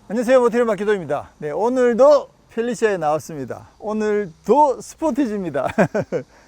안녕하세요, 모티리얼 기도입니다. 네, 오늘도 펠리시아에 나왔습니다. 오늘도 스포티지입니다.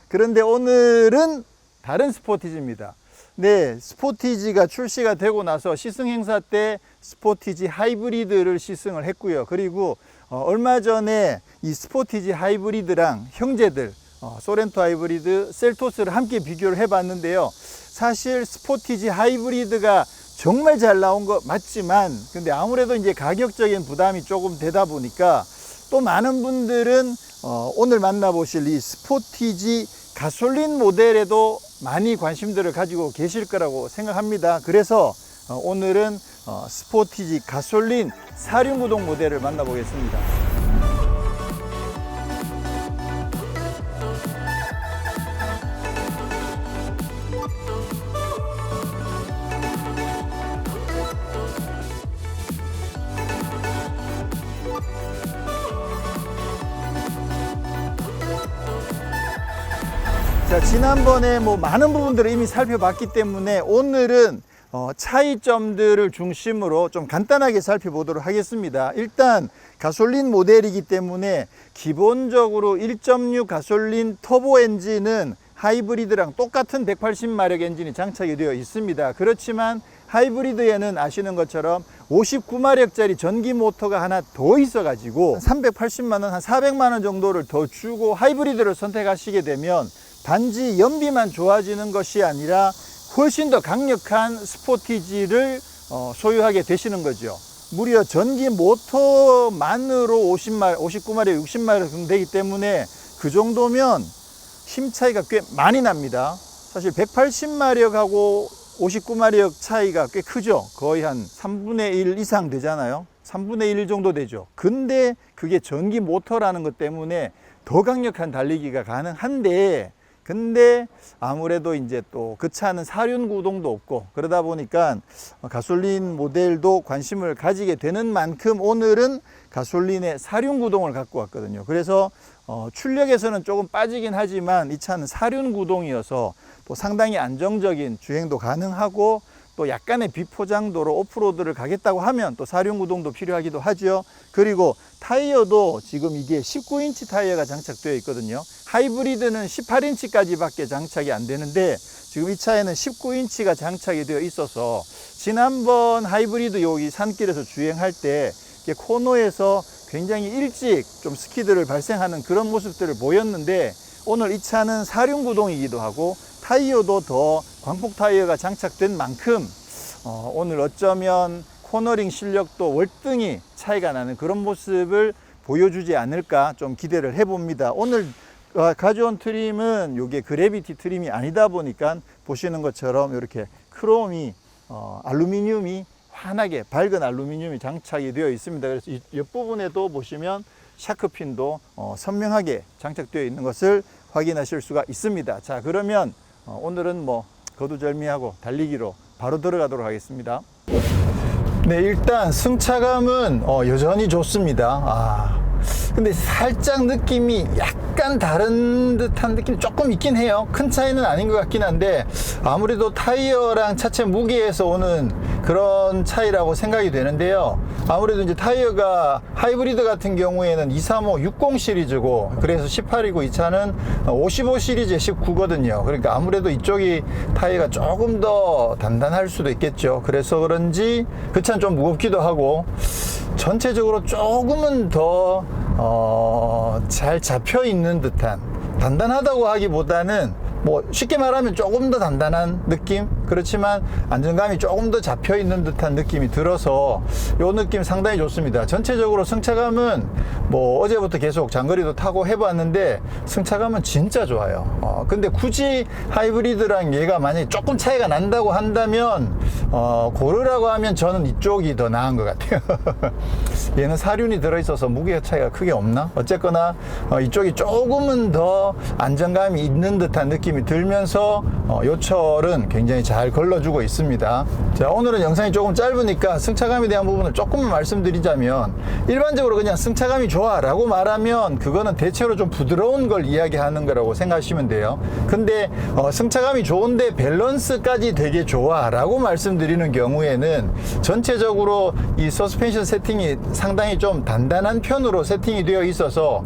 그런데 오늘은 다른 스포티지입니다. 네, 스포티지가 출시가 되고 나서 시승 행사 때 스포티지 하이브리드를 시승을 했고요. 그리고 얼마 전에 이 스포티지 하이브리드랑 형제들 소렌토 하이브리드, 셀토스를 함께 비교를 해봤는데요. 사실 스포티지 하이브리드가 정말 잘 나온 거 맞지만, 근데 아무래도 이제 가격적인 부담이 조금 되다 보니까 또 많은 분들은 오늘 만나보실 이 스포티지 가솔린 모델에도 많이 관심들을 가지고 계실 거라고 생각합니다. 그래서 오늘은 스포티지 가솔린 4륜구동 모델을 만나보겠습니다. 자, 지난번에 많은 부분들을 이미 살펴봤기 때문에 오늘은 차이점들을 중심으로 좀 간단하게 살펴보도록 하겠습니다. 일단 가솔린 모델이기 때문에 기본적으로 1.6 가솔린 터보 엔진은 하이브리드랑 똑같은 180마력 엔진이 장착이 되어 있습니다. 그렇지만 하이브리드에는 아시는 것처럼 59마력짜리 전기 모터가 하나 더 있어 가지고 380만원, 한 400만원 정도를 더 주고 하이브리드를 선택하시게 되면 단지 연비만 좋아지는 것이 아니라 훨씬 더 강력한 스포티지를 소유하게 되시는 거죠. 무려 전기 모터만으로 59마력, 60마력 정도 되기 때문에 그 정도면 힘 차이가 꽤 많이 납니다. 사실 180마력하고 59마력 차이가 꽤 크죠. 거의 한 3분의 1 이상 되잖아요. 3분의 1 정도 되죠. 근데 그게 전기 모터라는 것 때문에 더 강력한 달리기가 가능한데, 근데 아무래도 이제 또 그 차는 4륜 구동도 없고 그러다 보니까 가솔린 모델도 관심을 가지게 되는 만큼 오늘은 가솔린의 4륜 구동을 갖고 왔거든요. 그래서 출력에서는 조금 빠지긴 하지만 이 차는 4륜 구동이어서 또 상당히 안정적인 주행도 가능하고 또 약간의 비포장도로 오프로드를 가겠다고 하면 또 4륜 구동도 필요하기도 하죠. 그리고 타이어도 지금 이게 19인치 타이어가 장착되어 있거든요. 하이브리드는 18인치까지 밖에 장착이 안 되는데 지금 이 차에는 19인치가 장착이 되어 있어서 지난번 하이브리드 여기 산길에서 주행할 때 코너에서 굉장히 일찍 좀 스키드를 발생하는 그런 모습들을 보였는데, 오늘 이 차는 4륜 구동이기도 하고 타이어도 더 광폭 타이어가 장착된 만큼 오늘 어쩌면 코너링 실력도 월등히 차이가 나는 그런 모습을 보여주지 않을까 좀 기대를 해봅니다. 오늘 가져온 트림은 이게 그래비티 트림이 아니다 보니까 보시는 것처럼 이렇게 크롬이 알루미늄이 환하게 밝은 알루미늄이 장착이 되어 있습니다. 그래서 이 옆부분에도 보시면 샤크핀도 선명하게 장착되어 있는 것을 확인하실 수가 있습니다. 자, 그러면 오늘은 거두절미하고 달리기로 바로 들어가도록 하겠습니다. 네, 일단 승차감은 여전히 좋습니다. 근데 살짝 느낌이 약간 다른 듯한 느낌이 조금 있긴 해요. 큰 차이는 아닌 것 같긴 한데 아무래도 타이어랑 차체 무게에서 오는 그런 차이라고 생각이 되는데요. 아무래도 이제 타이어가 하이브리드 같은 경우에는 235 60 시리즈고 그래서 18이고 이 차는 55 시리즈에 19거든요. 그러니까 아무래도 이쪽이 타이어가 조금 더 단단할 수도 있겠죠. 그래서 그런지 그 차는 좀 무겁기도 하고 전체적으로 조금은 더 잘 잡혀 있는 듯한, 단단하다고 하기보다는 쉽게 말하면 조금 더 단단한 느낌? 그렇지만 안정감이 조금 더 잡혀 있는 듯한 느낌이 들어서 이 느낌 상당히 좋습니다. 전체적으로 승차감은 뭐 어제부터 계속 장거리도 타고 해봤는데 승차감은 진짜 좋아요. 근데 굳이 하이브리드랑 얘가 만약에 조금 차이가 난다고 한다면 고르라고 하면 저는 이쪽이 더 나은 것 같아요. 얘는 사륜이 들어있어서 무게 차이가 크게 없나? 어쨌거나 이쪽이 조금은 더 안정감이 있는 듯한 느낌이 들면서 요철은 굉장히 잘 걸러주고 있습니다. 자, 오늘은 영상이 조금 짧으니까 승차감에 대한 부분을 조금만 말씀드리자면, 일반적으로 그냥 승차감이 좋아 라고 말하면 그거는 대체로 좀 부드러운 걸 이야기하는 거라고 생각하시면 돼요. 근데 승차감이 좋은데 밸런스까지 되게 좋아 라고 말씀드리는 경우에는 전체적으로 이 서스펜션 세팅이 상당히 좀 단단한 편으로 세팅이 되어 있어서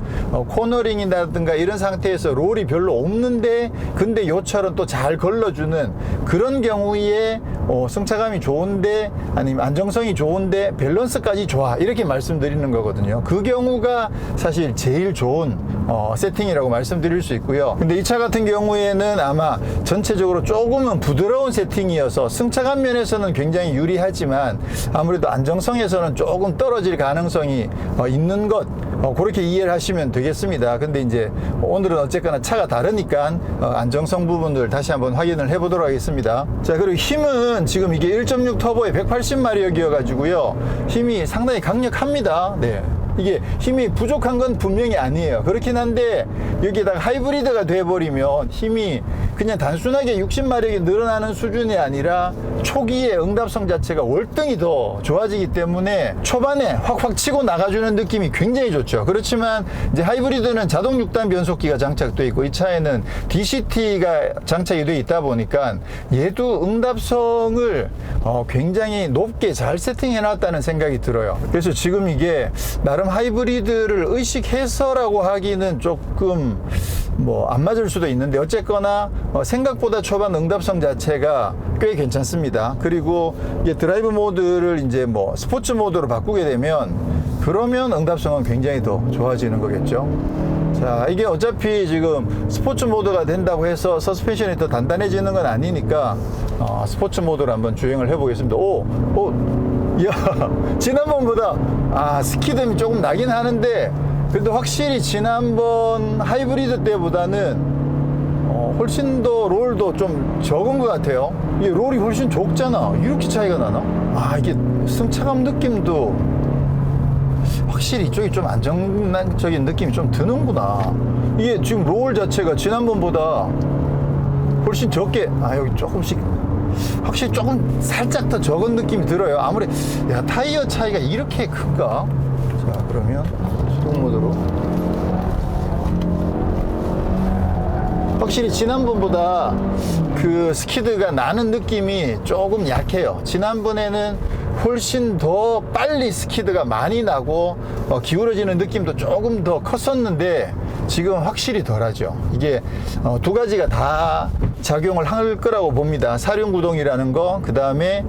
코너링이라든가 이런 상태에서 롤이 별로 없는데 근데 요철은 또 잘 걸러주는 그런 경우에 승차감이 좋은데 아니면 안정성이 좋은데 밸런스까지 좋아 이렇게 말씀드리는 거거든요. 그 경우가 사실 제일 좋은 세팅이라고 말씀드릴 수 있고요. 근데 이 차 같은 경우에는 아마 전체적으로 조금은 부드러운 세팅이어서 승차감 면에서는 굉장히 유리하지만 아무래도 안정성에서는 조금 떨어질 가능성이 있는 것, 그렇게 이해를 하시면 되겠습니다. 근데 이제 오늘은 어쨌거나 차가 다르니까 안정성 부분들 다시 한번 확인을 해보도록 하겠습니다. 자, 그리고 힘은 지금 이게 1.6 터보에 180마력이어 가지고요, 힘이 상당히 강력합니다. 네. 이게 힘이 부족한 건 분명히 아니에요. 그렇긴 한데 여기에다가 하이브리드가 돼버리면 힘이 그냥 단순하게 60마력이 늘어나는 수준이 아니라 초기에 응답성 자체가 월등히 더 좋아지기 때문에 초반에 확확 치고 나가주는 느낌이 굉장히 좋죠. 그렇지만 이제 하이브리드는 자동 6단 변속기가 장착되어 있고 이 차에는 DCT가 장착이 되어 있다 보니까 얘도 응답성을 굉장히 높게 잘 세팅해 놨다는 생각이 들어요. 그래서 지금 이게 나름 하이브리드를 의식해서라고 하기는 조금 안 맞을 수도 있는데 어쨌거나 생각보다 초반 응답성 자체가 꽤 괜찮습니다. 그리고 이게 드라이브 모드를 이제 스포츠 모드로 바꾸게 되면 그러면 응답성은 굉장히 더 좋아지는 거겠죠. 자, 이게 어차피 지금 스포츠 모드가 된다고 해서 서스펜션이 더 단단해지는 건 아니니까 스포츠 모드로 한번 주행을 해보겠습니다. 이야, 지난번보다 스키듬이 조금 나긴 하는데 그래도 확실히 지난번 하이브리드 때보다는 훨씬 더 롤도 좀 적은 것 같아요. 이 롤이 훨씬 적잖아. 이렇게 차이가 나나? 이게 승차감 느낌도 확실히 이쪽이 좀 안정적인 느낌이 좀 드는구나. 이게 지금 롤 자체가 지난번보다 훨씬 적게, 여기 조금씩 확실히 조금 살짝 더 적은 느낌이 들어요. 아무리 타이어 차이가 이렇게 큰가? 자, 그러면 수동 모드로 확실히 지난번보다 그 스키드가 나는 느낌이 조금 약해요. 지난번에는 훨씬 더 빨리 스키드가 많이 나고 기울어지는 느낌도 조금 더 컸었는데 지금 확실히 덜하죠. 이게 두 가지가 다 작용을 할 거라고 봅니다. 사륜 구동이라는 거, 그 다음에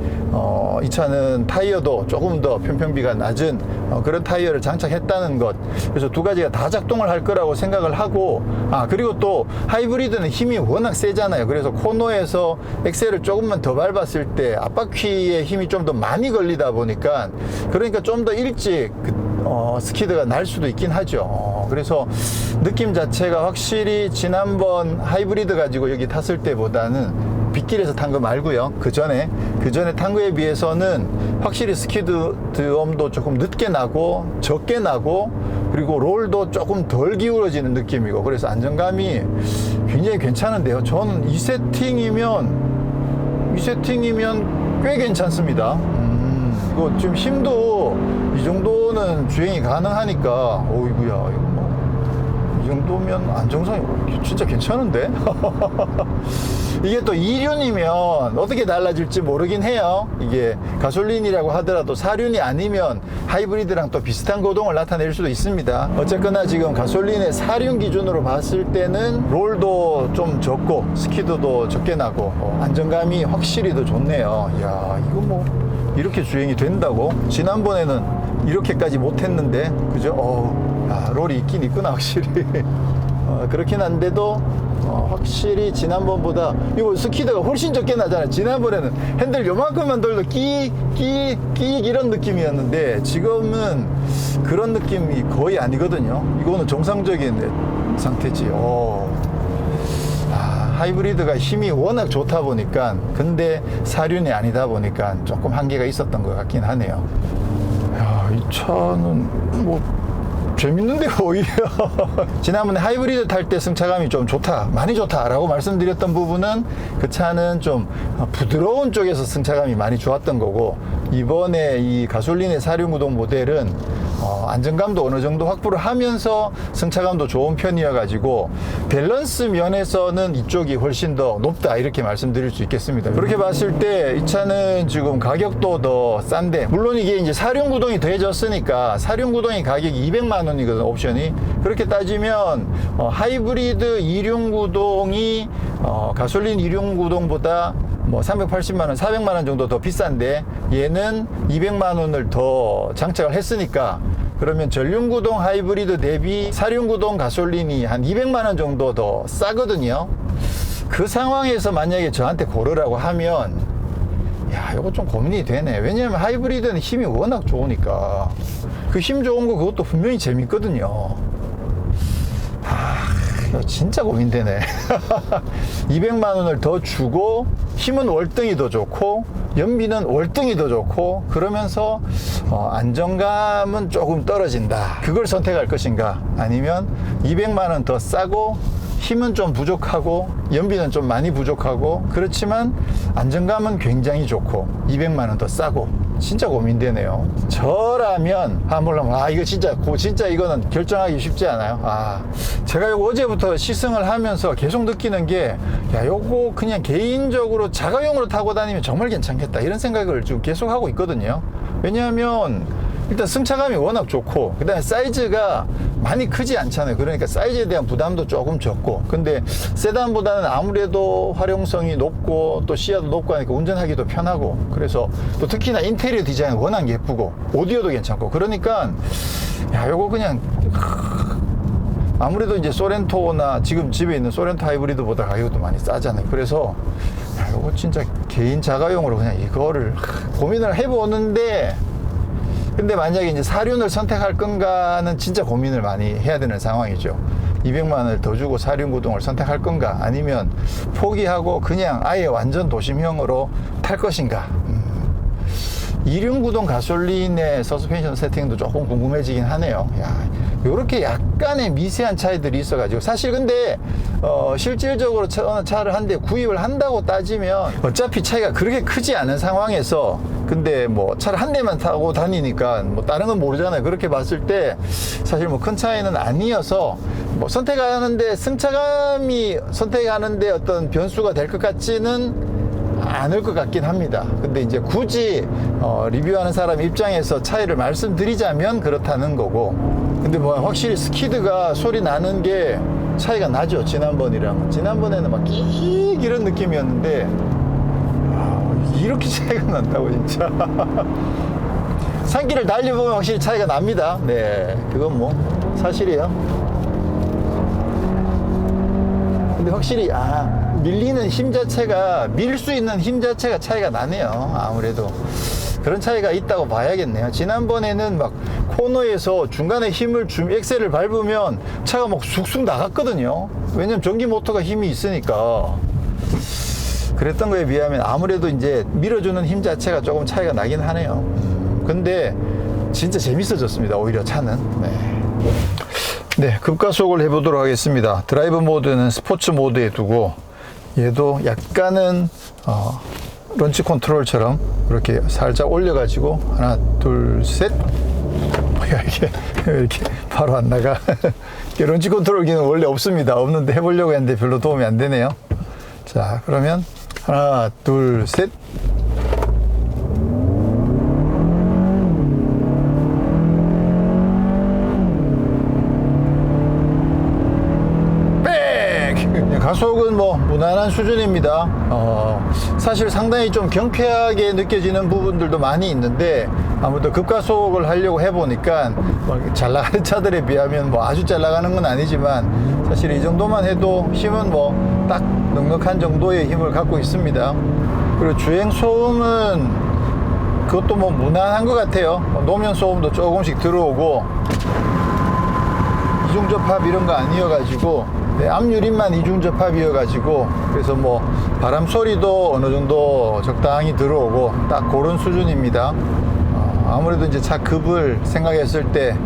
이 차는 타이어도 조금 더 편평비가 낮은 그런 타이어를 장착했다는 것. 그래서 두 가지가 다 작동을 할 거라고 생각을 하고, 그리고 또 하이브리드는 힘이 워낙 세잖아요. 그래서 코너에서 엑셀을 조금만 더 밟았을 때 앞바퀴에 힘이 좀 더 많이 걸리다 보니까 그러니까 좀 더 일찍 스키드가 날 수도 있긴 하죠. 그래서 느낌 자체가 확실히 지난번 하이브리드 가지고 여기 탔을 때보다는 빗길에서 탄 거 말고요. 그 전에 탄 거에 비해서는 확실히 스키드음도 조금 늦게 나고 적게 나고 그리고 롤도 조금 덜 기울어지는 느낌이고 그래서 안정감이 굉장히 괜찮은데요. 저는 이 세팅이면 꽤 괜찮습니다. 이거 지금 힘도 이 정도는 주행이 가능하니까 어이구야 이거 이 정도면 안정성이 진짜 괜찮은데? 이게 또 2륜이면 어떻게 달라질지 모르긴 해요. 이게 가솔린이라고 하더라도 4륜이 아니면 하이브리드랑 또 비슷한 고동을 나타낼 수도 있습니다. 어쨌거나 지금 가솔린의 4륜 기준으로 봤을 때는 롤도 좀 적고 스키드도 적게 나고 안정감이 확실히 더 좋네요. 이야, 이거 이렇게 주행이 된다고? 지난번에는 이렇게까지 못했는데 그죠? 롤이 있긴 있구나 확실히. 그렇긴 한데도 확실히 지난번보다 이거 스키드가 훨씬 적게 나잖아요. 지난번에는 핸들 요만큼만 돌도 끼 이런 느낌이었는데 지금은 그런 느낌이 거의 아니거든요. 이거는 정상적인 상태지. 하이브리드가 힘이 워낙 좋다 보니까, 근데 사륜이 아니다 보니까 조금 한계가 있었던 것 같긴 하네요. 야, 이 차는 뭐 재밌는데 오히려 지난번에 하이브리드 탈 때 승차감이 좀 좋다, 많이 좋다 라고 말씀드렸던 부분은 그 차는 좀 부드러운 쪽에서 승차감이 많이 좋았던 거고, 이번에 이 가솔린의 사륜구동 모델은 안정감도 어느 정도 확보를 하면서 승차감도 좋은 편이어 가지고 밸런스 면에서는 이쪽이 훨씬 더 높다 이렇게 말씀드릴 수 있겠습니다. 그렇게 봤을 때 이 차는 지금 가격도 더 싼데, 물론 이게 이제 사륜구동이 더해졌으니까 사륜구동이 가격이 200만 원이거든, 옵션이. 그렇게 따지면 하이브리드 2륜구동이 가솔린 2륜구동보다 뭐 380만 원, 400만 원 정도 더 비싼데, 얘는 200만 원을 더 장착을 했으니까, 그러면 전륜구동 하이브리드 대비 사륜구동 가솔린이 한 200만 원 정도 더 싸거든요. 그 상황에서 만약에 저한테 고르라고 하면, 야, 이거 좀 고민이 되네. 왜냐면 하이브리드는 힘이 워낙 좋으니까. 그 힘 좋은 거 그것도 분명히 재밌거든요. 진짜 고민되네. 200만 원을 더 주고 힘은 월등히 더 좋고 연비는 월등히 더 좋고, 그러면서 안정감은 조금 떨어진다. 그걸 선택할 것인가, 아니면 200만 원 더 싸고 힘은 좀 부족하고 연비는 좀 많이 부족하고 그렇지만 안정감은 굉장히 좋고 200만 원 더 싸고. 진짜 고민되네요. 저라면 물론 이거 진짜 이거는 결정하기 쉽지 않아요. 제가 이거 어제부터 시승을 하면서 계속 느끼는 게, 야, 요거 그냥 개인적으로 자가용으로 타고 다니면 정말 괜찮겠다 이런 생각을 좀 계속 하고 있거든요. 왜냐하면 일단 승차감이 워낙 좋고, 그 다음에 사이즈가 많이 크지 않잖아요. 그러니까 사이즈에 대한 부담도 조금 적고, 근데 세단보다는 아무래도 활용성이 높고 또 시야도 높고 하니까 운전하기도 편하고, 그래서 또 특히나 인테리어 디자인 워낙 예쁘고 오디오도 괜찮고, 그러니까 야, 요거 그냥 아무래도 이제 소렌토나 지금 집에 있는 소렌토 하이브리드보다 가격도 많이 싸잖아요. 그래서 야, 요거 진짜 개인 자가용으로 그냥 이거를 고민을 해보는데, 근데 만약에 이제 사륜을 선택할 건가는 진짜 고민을 많이 해야 되는 상황이죠. 200만 원을 더 주고 사륜구동을 선택할 건가, 아니면 포기하고 그냥 아예 완전 도심형으로 탈 것인가. 2륜구동 가솔린의 서스펜션 세팅도 조금 궁금해지긴 하네요. 요렇게 약간의 미세한 차이들이 있어가지고, 사실 근데 실질적으로 차를 한 대 구입을 한다고 따지면 어차피 차이가 그렇게 크지 않은 상황에서, 근데 뭐 차를 한 대만 타고 다니니까 뭐 다른 건 모르잖아요. 그렇게 봤을 때 사실 뭐 큰 차이는 아니어서 뭐 선택하는데 승차감이 선택하는데 어떤 변수가 될 것 같지는 않을 것 같긴 합니다. 근데 이제 굳이 리뷰하는 사람 입장에서 차이를 말씀드리자면 그렇다는 거고, 근데 뭐 확실히 스키드가 소리 나는 게 차이가 나죠. 지난번에는 막 끼익 이런 느낌이었는데 이렇게 차이가 난다고 진짜. 산길을 달려보면 확실히 차이가 납니다. 네, 그건 뭐 사실이에요. 근데 확실히 밀리는 힘 자체가, 밀 수 있는 힘 자체가 차이가 나네요. 아무래도 그런 차이가 있다고 봐야겠네요. 지난번에는 막 코너에서 중간에 힘을 엑셀을 밟으면 차가 막 쑥쑥 나갔거든요. 왜냐면 전기 모터가 힘이 있으니까. 그랬던 거에 비하면 아무래도 이제 밀어주는 힘 자체가 조금 차이가 나긴 하네요. 근데 진짜 재밌어졌습니다, 오히려 차는. 네, 급가속을 해보도록 하겠습니다. 드라이브 모드는 스포츠 모드에 두고, 얘도 약간은 런치 컨트롤처럼 이렇게 살짝 올려가지고 하나 둘 셋. 이게 이렇게 바로 안 나가. 런치 컨트롤 기능 원래 없습니다. 없는데 해보려고 했는데 별로 도움이 안 되네요. 자, 그러면 하나 둘 셋. 가속은 뭐 무난한 수준입니다. 사실 상당히 좀 경쾌하게 느껴지는 부분들도 많이 있는데, 아무래도 급가속을 하려고 해보니까 잘 나가는 차들에 비하면 뭐 아주 잘 나가는 건 아니지만 사실 이 정도만 해도 힘은 뭐 딱 넉넉한 정도의 힘을 갖고 있습니다. 그리고 주행 소음은 그것도 뭐 무난한 것 같아요. 노면 소음도 조금씩 들어오고 이중접합 이런 거 아니어가지고 앞유림만 이중접합이어가지고 그래서 뭐 바람 소리도 어느 정도 적당히 들어오고 딱 그런 수준입니다. 아무래도 이제 차 급을 생각했을 때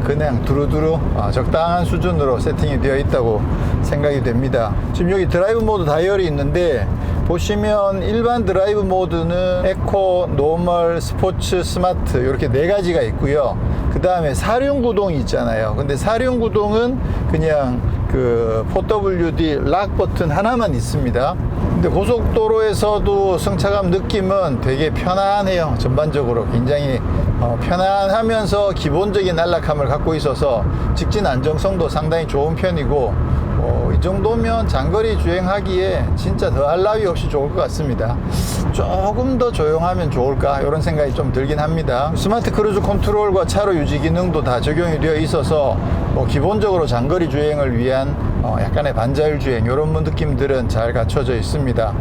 그냥 두루두루 적당한 수준으로 세팅이 되어 있다고 생각이 됩니다. 지금 여기 드라이브 모드 다이얼이 있는데 보시면 일반 드라이브 모드는 에코, 노멀, 스포츠, 스마트 이렇게 네 가지가 있고요. 그 다음에 사륜구동이 있잖아요. 근데 사륜구동은 그냥 그 4WD 락 버튼 하나만 있습니다. 근데 고속도로에서도 승차감 느낌은 되게 편안해요. 전반적으로 굉장히 편안하면서 기본적인 안락함을 갖고 있어서 직진 안정성도 상당히 좋은 편이고 이 정도면 장거리 주행하기에 진짜 더할 나위 없이 좋을 것 같습니다. 조금 더 조용하면 좋을까 이런 생각이 좀 들긴 합니다. 스마트 크루즈 컨트롤과 차로 유지 기능도 다 적용이 되어 있어서 뭐 기본적으로 장거리 주행을 위한 약간의 반자율 주행 이런 느낌들은 잘 갖춰져 있습니다.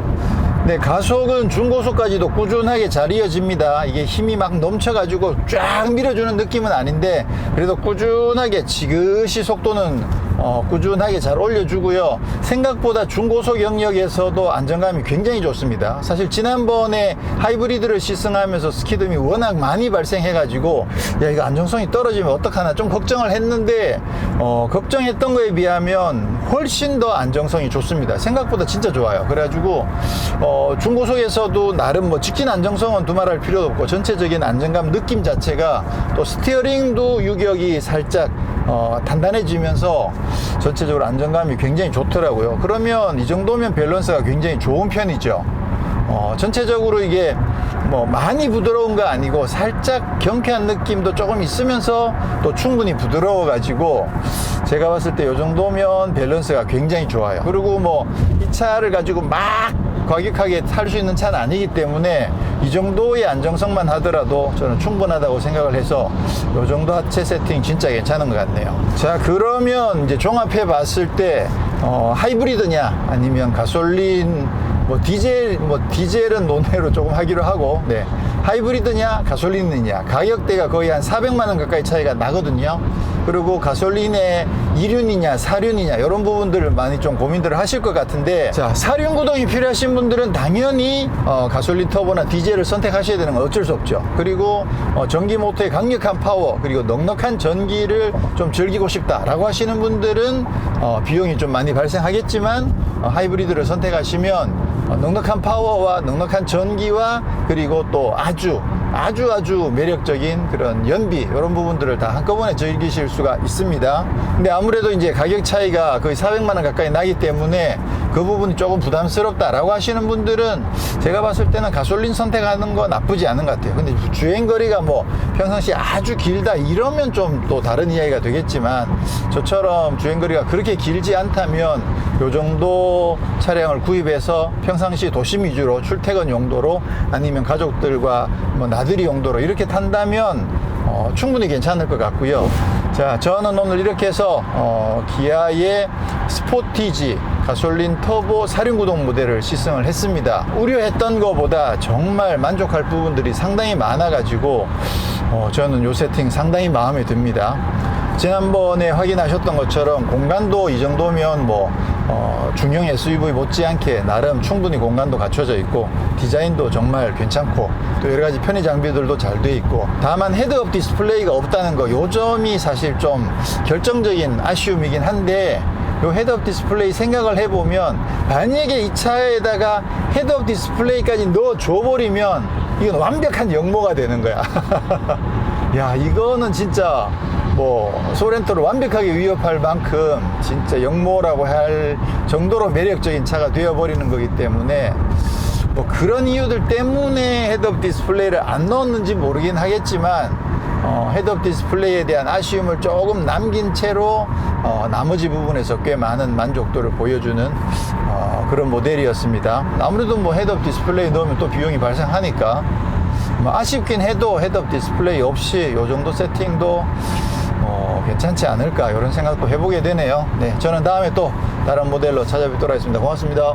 네, 가속은 중고속까지도 꾸준하게 잘 이어집니다. 이게 힘이 막 넘쳐가지고 쫙 밀어주는 느낌은 아닌데 그래도 꾸준하게 지그시 속도는 꾸준하게 잘 올려주고요. 생각보다 중고속 영역에서도 안정감이 굉장히 좋습니다. 사실 지난번에 하이브리드를 시승하면서 스키드미 워낙 많이 발생해가지고 야 이거 안정성이 떨어지면 어떡하나 좀 걱정을 했는데 걱정했던 거에 비하면 훨씬 더 안정성이 좋습니다. 생각보다 진짜 좋아요. 그래가지고 중고속에서도 나름 뭐 직진 안정성은 두말할 필요도 없고 전체적인 안정감 느낌 자체가 또 스티어링도 유격이 살짝 단단해지면서 전체적으로 안정감이 굉장히 좋더라고요. 그러면 이 정도면 밸런스가 굉장히 좋은 편이죠. 전체적으로 이게 뭐 많이 부드러운 거 아니고 살짝 경쾌한 느낌도 조금 있으면서 또 충분히 부드러워 가지고 제가 봤을 때 이 정도면 밸런스가 굉장히 좋아요. 그리고 뭐 이 차를 가지고 막 과격하게 탈 수 있는 차는 아니기 때문에 이 정도의 안정성만 하더라도 저는 충분하다고 생각을 해서 이 정도 하체 세팅 진짜 괜찮은 것 같네요. 자, 그러면 이제 종합해 봤을 때 하이브리드냐 아니면 가솔린 디젤은 논외로 조금 하기로 하고, 네. 하이브리드냐, 가솔린이냐. 가격대가 거의 한 400만원 가까이 차이가 나거든요. 그리고 가솔린의 2륜이냐, 4륜이냐, 이런 부분들을 많이 좀 고민들을 하실 것 같은데, 자, 4륜 구동이 필요하신 분들은 당연히, 가솔린 터보나 디젤을 선택하셔야 되는 건 어쩔 수 없죠. 그리고, 전기 모터의 강력한 파워, 그리고 넉넉한 전기를 좀 즐기고 싶다라고 하시는 분들은, 비용이 좀 많이 발생하겠지만, 하이브리드를 선택하시면, 넉넉한 파워와 넉넉한 전기와 그리고 또 아주 매력적인 그런 연비 이런 부분들을 다 한꺼번에 즐기실 수가 있습니다. 근데 아무래도 이제 가격 차이가 거의 400만원 가까이 나기 때문에 그 부분이 조금 부담스럽다라고 하시는 분들은 제가 봤을 때는 가솔린 선택하는 거 나쁘지 않은 것 같아요. 근데 주행거리가 뭐 평상시에 아주 길다 이러면 좀 또 다른 이야기가 되겠지만 저처럼 주행거리가 그렇게 길지 않다면 요 정도 차량을 구입해서 평상시 도심 위주로 출퇴근 용도로 아니면 가족들과 뭐 나들이 용도로 이렇게 탄다면 충분히 괜찮을 것 같고요. 자, 저는 오늘 이렇게 해서 기아의 스포티지 가솔린 터보 4륜구동 모델을 시승을 했습니다. 우려했던 것보다 정말 만족할 부분들이 상당히 많아가지고 저는 요 세팅 상당히 마음에 듭니다. 지난번에 확인하셨던 것처럼 공간도 이 정도면 뭐 중형 SUV 못지않게 나름 충분히 공간도 갖춰져 있고 디자인도 정말 괜찮고 또 여러가지 편의 장비들도 잘 돼 있고 다만 헤드업 디스플레이가 없다는 거 요 점이 사실 좀 결정적인 아쉬움이긴 한데 요 헤드업 디스플레이 생각을 해보면 만약에 이 차에다가 헤드업 디스플레이까지 넣어줘 버리면 이건 완벽한 영모가 되는 거야. 야, 이거는 진짜 뭐 소렌토를 완벽하게 위협할 만큼 진짜 영모라고 할 정도로 매력적인 차가 되어버리는 거기 때문에 뭐 그런 이유들 때문에 헤드업 디스플레이를 안 넣었는지 모르긴 하겠지만 헤드업 디스플레이에 대한 아쉬움을 조금 남긴 채로 나머지 부분에서 꽤 많은 만족도를 보여주는 그런 모델이었습니다. 아무래도 뭐 헤드업 디스플레이 넣으면 또 비용이 발생하니까 뭐 아쉽긴 해도 헤드업 디스플레이 없이 이 정도 세팅도 괜찮지 않을까 이런 생각도 해보게 되네요. 네, 저는 다음에 또 다른 모델로 찾아뵙도록 하겠습니다. 고맙습니다.